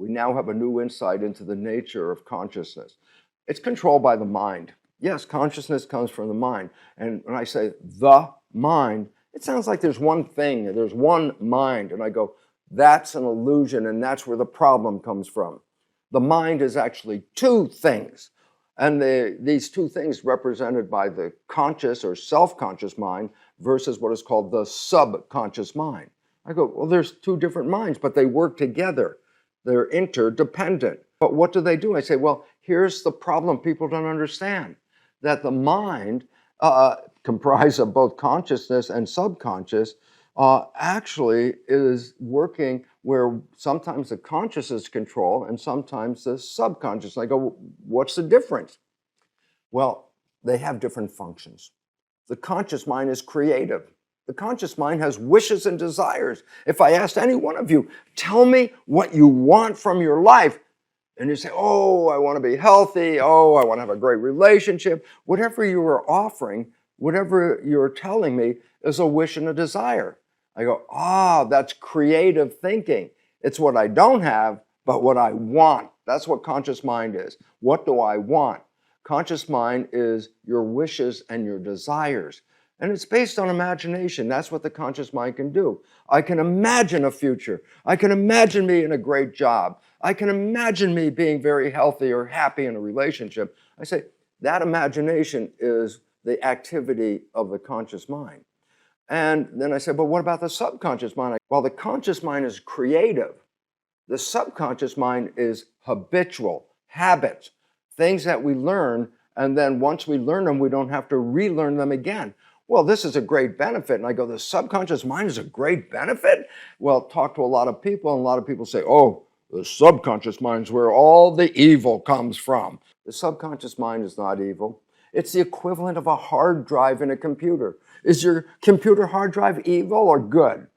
we now have a new insight into the nature of consciousness. It's controlled by the mind. Yes, consciousness comes from the mind. And when I say the mind, it sounds like there's one thing, there's one mind. And I go, that's an illusion, and that's where the problem comes from. The mind is actually two things. And these two things represented by the conscious or self-conscious mind versus what is called the subconscious mind. I go, well, there's two different minds, but they work together. They're interdependent. But what do? I say, well, here's the problem people don't understand. That the mind, comprised of both consciousness and subconscious, actually is working where sometimes the conscious is control and sometimes the subconscious. I go, what's the difference? Well, they have different functions. The conscious mind is creative. The conscious mind has wishes and desires. If I asked any one of you, tell me what you want from your life, and you say, oh, I want to be healthy, oh, I want to have a great relationship, whatever you are offering, whatever you're telling me is a wish and a desire. I go, that's creative thinking. It's what I don't have, but what I want. That's what conscious mind is. What do I want? Conscious mind is your wishes and your desires. And it's based on imagination. That's what the conscious mind can do. I can imagine a future. I can imagine me in a great job. I can imagine me being very healthy or happy in a relationship. I say, that imagination is the activity of the conscious mind. And then I said, but what about the subconscious mind? Well, the conscious mind is creative. The subconscious mind is habitual, habits, things that we learn, and then once we learn them, we don't have to relearn them again. Well, this is a great benefit. And I go, the subconscious mind is a great benefit? Well, talk to a lot of people, and a lot of people say, oh, the subconscious mind is where all the evil comes from. The subconscious mind is not evil. It's the equivalent of a hard drive in a computer. Is your computer hard drive evil or good?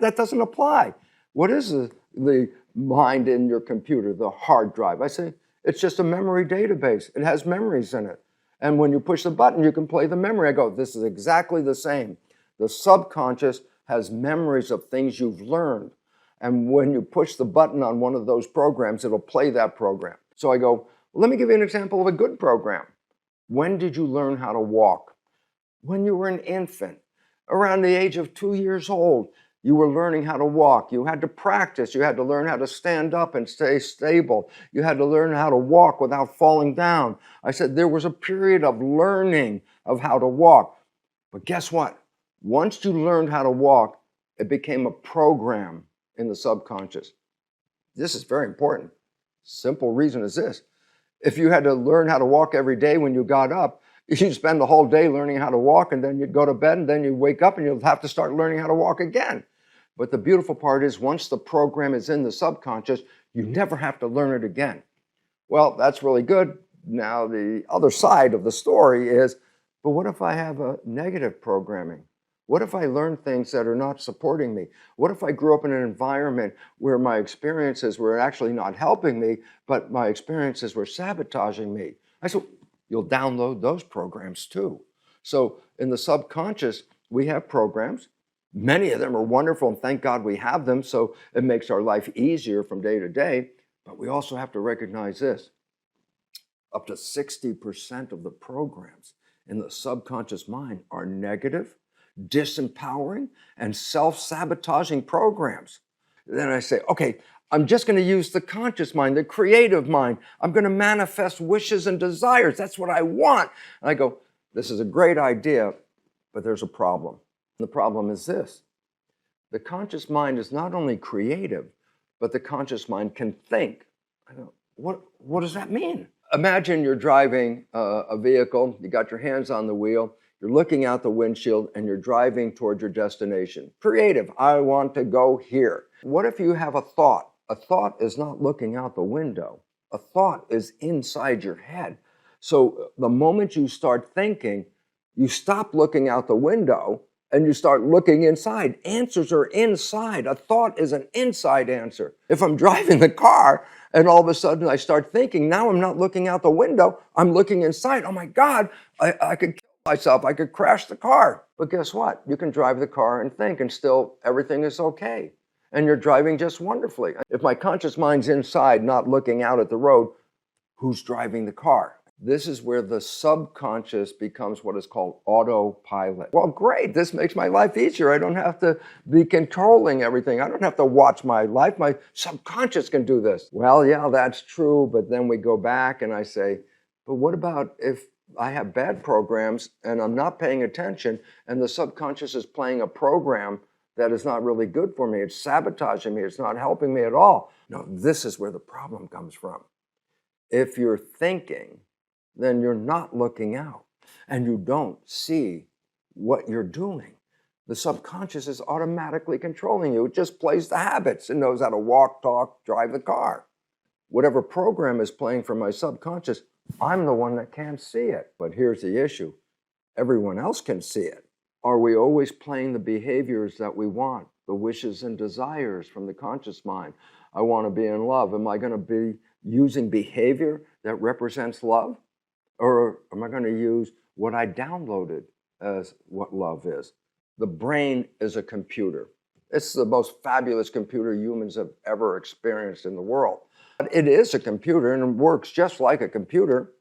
That doesn't apply. What is the mind in your computer, the hard drive? I say, it's just a memory database. It has memories in it. And when you push the button, you can play the memory. I go, this is exactly the same. The subconscious has memories of things you've learned. And when you push the button on one of those programs, it'll play that program. So I go, well, let me give you an example of a good program. When did you learn how to walk? When you were an infant, around the age of 2 years old, you were learning how to walk. You had to practice. You had to learn how to stand up and stay stable. You had to learn how to walk without falling down. I said there was a period of learning of how to walk. But guess what? Once you learned how to walk, it became a program in the subconscious. This is very important. Simple reason is this. If you had to learn how to walk every day when you got up, you'd spend the whole day learning how to walk, and then you'd go to bed, and then you'd wake up and you'd have to start learning how to walk again. But the beautiful part is once the program is in the subconscious, you never have to learn it again. Well, that's really good. Now, the other side of the story is, but what if I have a negative programming? What if I learn things that are not supporting me? What if I grew up in an environment where my experiences were actually not helping me, but my experiences were sabotaging me? I said, you'll download those programs too. So in the subconscious, we have programs. Many of them are wonderful, and thank God we have them, so it makes our life easier from day to day. But we also have to recognize this. Up to 60% of the programs in the subconscious mind are negative, disempowering, and self-sabotaging programs. Then I say, okay, I'm just going to use the conscious mind, the creative mind. I'm going to manifest wishes and desires. That's what I want. And I go, this is a great idea, but there's a problem. The problem is this. The conscious mind is not only creative, but the conscious mind can think. I go, what does that mean? Imagine you're driving a vehicle, you got your hands on the wheel, you're looking out the windshield, and you're driving toward your destination. Creative, I want to go here. What if you have a thought? A thought is not looking out the window. A thought is inside your head. So the moment you start thinking, you stop looking out the window and you start looking inside. Answers are inside. A thought is an inside answer. If I'm driving the car and all of a sudden I start thinking, now I'm not looking out the window, I'm looking inside. Oh my God, I could kill myself. I could crash the car. But guess what? You can drive the car and think and still everything is okay. and you're driving just wonderfully. If my conscious mind's inside, not looking out at the road, who's driving the car? This is where the subconscious becomes what is called autopilot. Well, great, this makes my life easier. I don't have to be controlling everything. I don't have to watch my life. My subconscious can do this. Well, yeah, that's true, but then we go back and I say, but what about if I have bad programs and I'm not paying attention and the subconscious is playing a program that is not really good for me. It's sabotaging me. It's not helping me at all. No, this is where the problem comes from. If you're thinking, then you're not looking out and you don't see what you're doing. The subconscious is automatically controlling you. It just plays the habits. It knows how to walk, talk, drive the car. Whatever program is playing for my subconscious, I'm the one that can't see it. But here's the issue. Everyone else can see it. Are we always playing the behaviors that we want, the wishes and desires from the conscious mind? I want to be in love. Am I going to be using behavior that represents love? Or am I going to use what I downloaded as what love is? The brain is a computer. It's the most fabulous computer humans have ever experienced in the world. But it is a computer and it works just like a computer.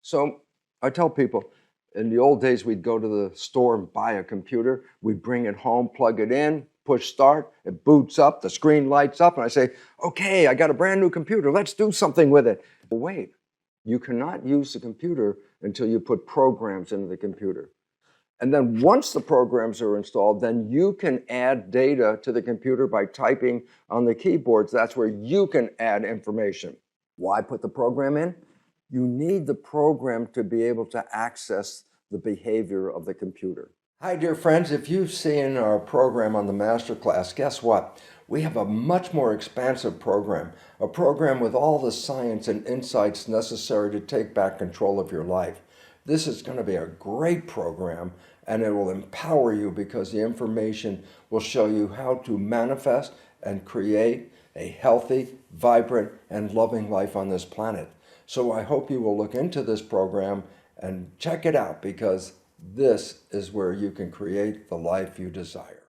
So I tell people, in the old days, we'd go to the store and buy a computer. We'd bring it home, plug it in, push start, it boots up, the screen lights up, and I say, okay, I got a brand new computer. Let's do something with it. But wait. You cannot use the computer until you put programs into the computer. And then once the programs are installed, then you can add data to the computer by typing on the keyboards. That's where you can add information. Why put the program in? You need the program to be able to access the behavior of the computer. Hi, dear friends. If you've seen our program on the Masterclass, guess what? We have a much more expansive program, a program with all the science and insights necessary to take back control of your life. This is going to be a great program, and it will empower you because the information will show you how to manifest and create a healthy, vibrant, and loving life on this planet. So I hope you will look into this program and check it out because this is where you can create the life you desire.